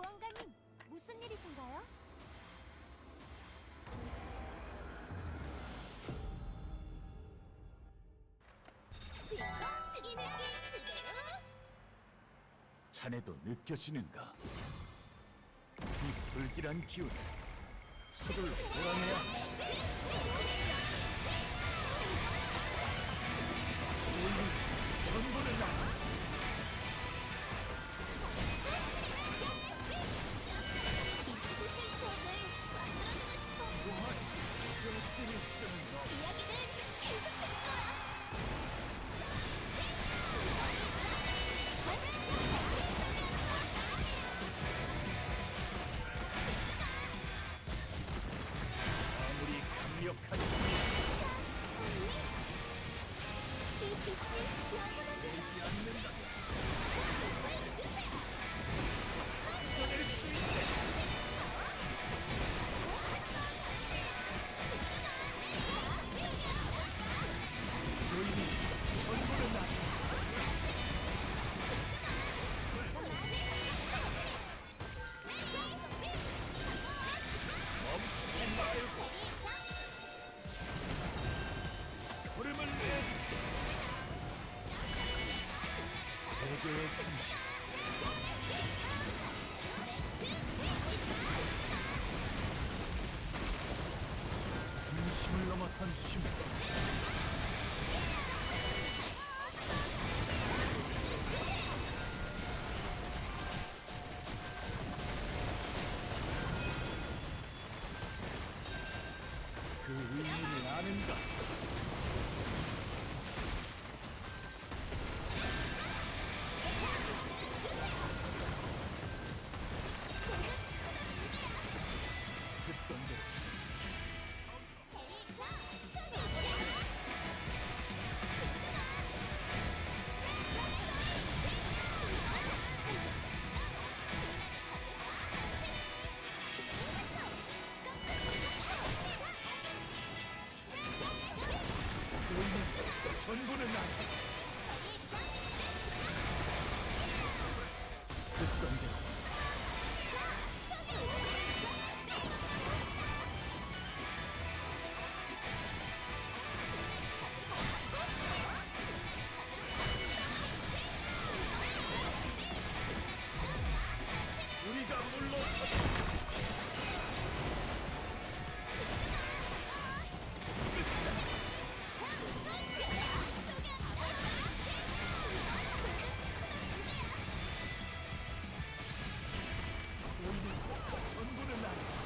보안관님, 무슨 일이신가요? 지금 이 느낌 그대로. 자네도 느껴지는가? 이 불길한 기운을 서둘러 몰아내야 해. 오늘 전부를 나갔어. 잊지 못할 추억을 만들어주고 싶어. 또한 뼈들이 쓰는 너. 이야기는 계속될 거야. 아무리 강력한 이 빛이 영원하게 되지 않는다. 힘을 주세요. 끊을 수 있게. 요인이 전부를 나갔어. 멈추지 말고 흐름을 내. 세계의 중심. 중심을 넘어선 힘. 그 의미를 아는가? 듣던 대로 의미 전부를 나갔어. 듣던 대로 우리가 물러서 전부를 나갔어.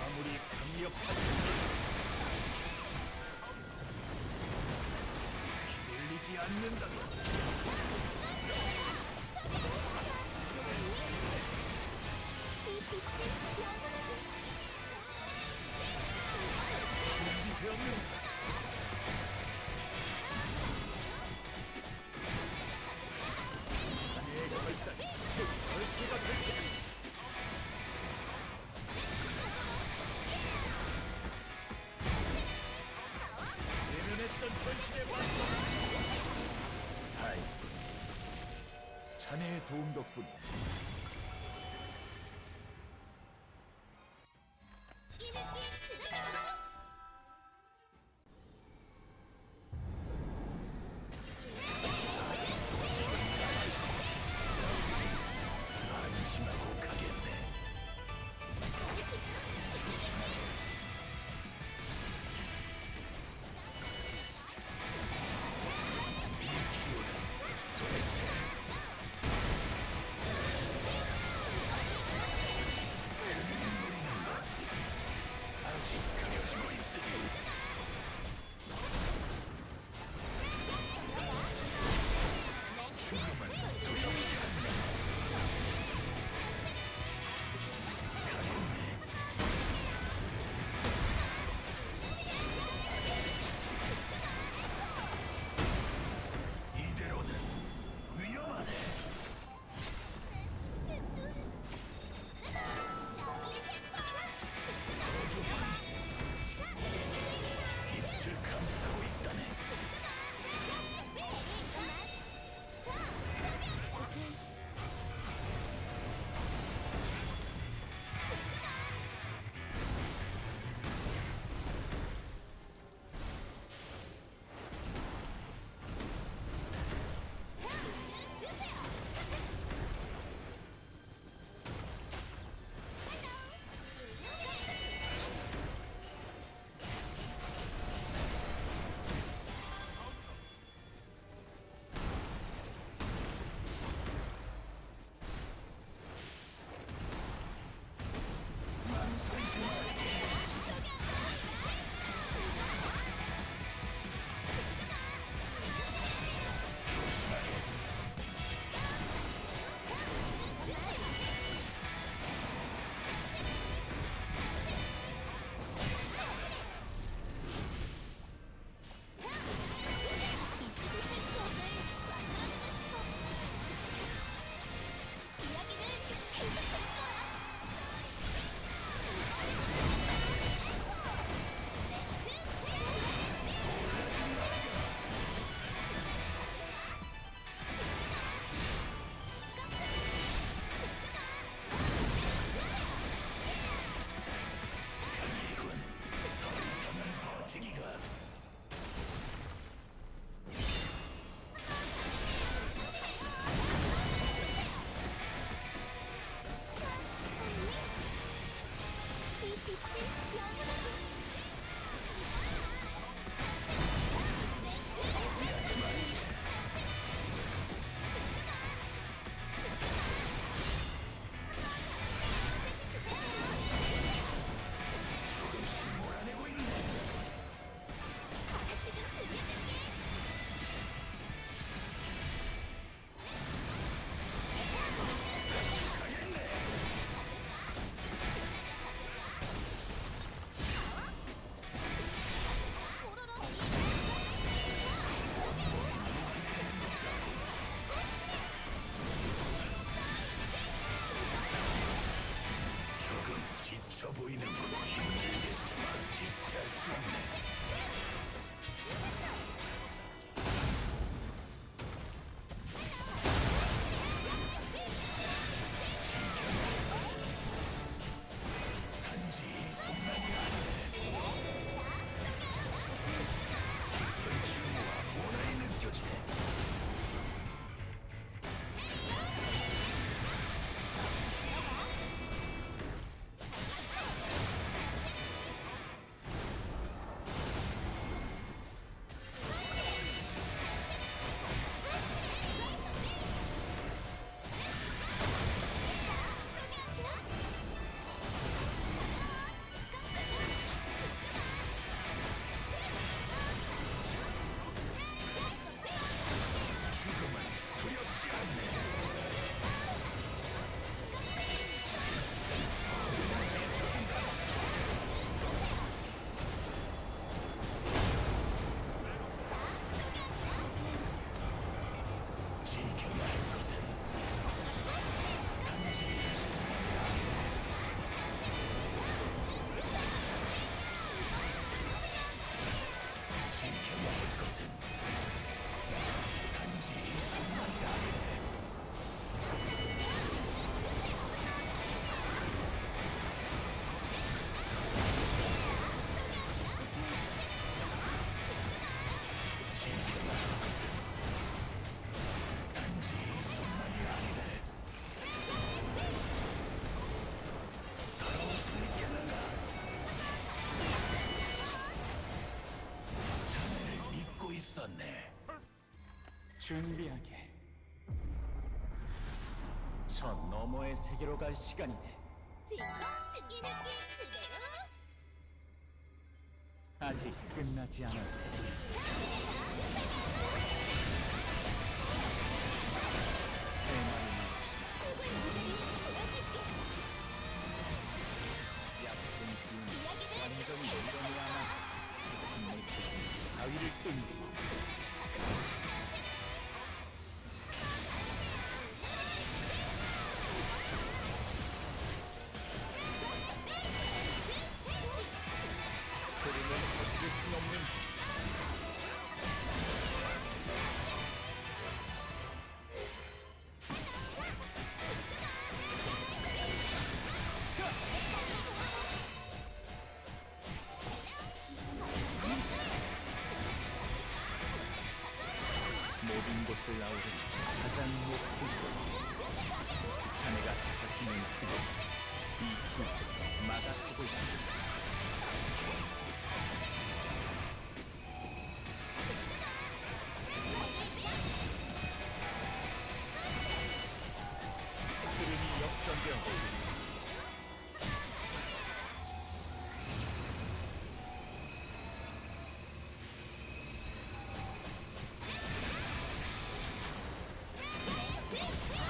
아무리 강력한 흔들리지 않는다면 이 빛이 영원하게 준비되었는가? 내 결단이 곧 결수가 될 테니 내면했던 현실에 맞서 다행이군. 자네의 도움 덕분에 이 느낌 그대로. 안심하고 가겠네. 이 기운은 도대체 준비하게. 저 너머의 세계로 갈 시간이네. 진공 특기 느낌 그대로. 아직 끝나지 않았다. 대만의 최고의 무대를 보여줄게. 약혼 기운 이야기는 완전히 계속해서 이뤄내야만 수천의 기운 바위를 뚫고 흐름을 거스를 수 없는 모든 곳을 나오는 가장 높은 곳. 자네가 찾아주는 그곳에 이 힘을 막아서고 있다. 흐름이 역전되어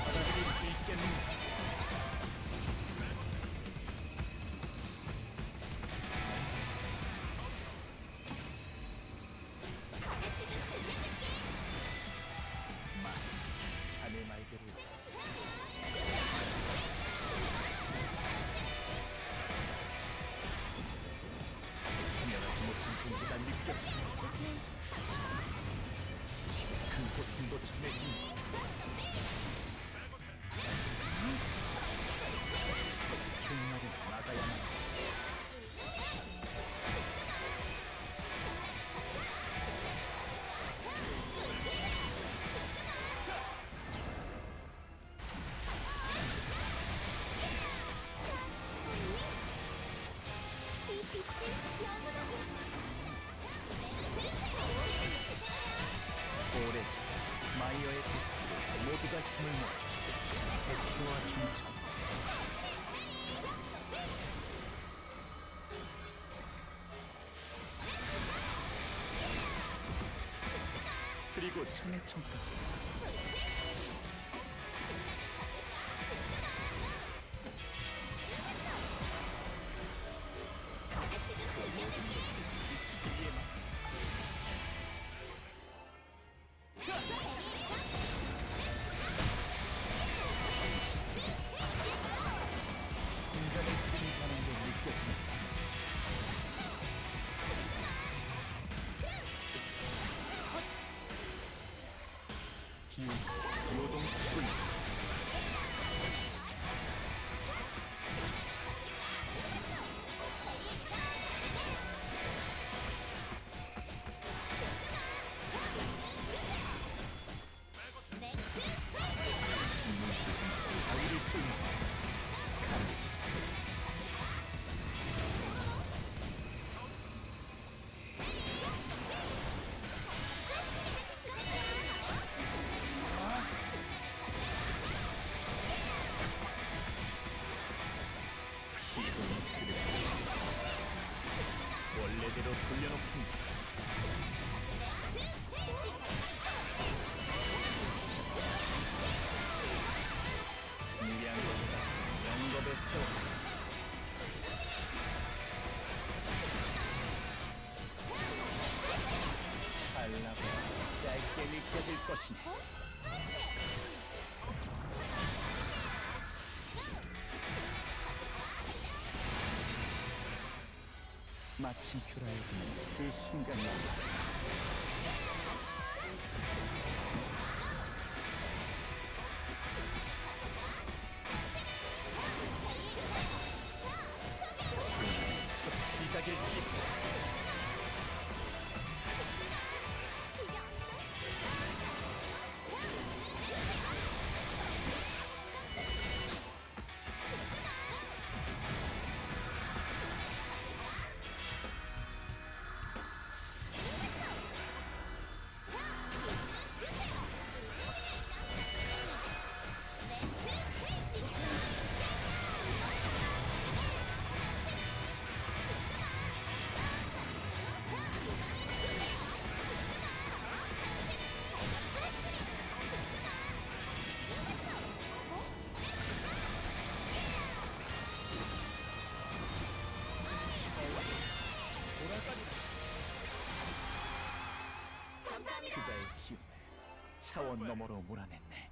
받아들일 수 있겠는가? 다같이 좀 들려줄게. 말, 자네 말대로 소멸하지 못한 존재가 느껴진다. 지금 큰 고통도 전해진 종말을 막아야만 했어. 이 빛이 영원하게. 오래전 마이어의 빛으로 모두가 힘을 모았지. 백호와 중천 그리고 천해천까지 다같이 좀 들려줄게. 이에만 인간을 힘가는 게 느껴진다. 기운 요동치고 있다. 창문 조금 바위를 뚫는 시공의 흐름 원래대로 돌려놓긴다. 미리한 것보다 영겁의 세월 찰나고 짧게 느껴질 것이네. 마침표라에 드는 그 순간이었다. 첫 시작일지. 감사합니다. 그자의 기운을 차원 너머로 몰아냈네.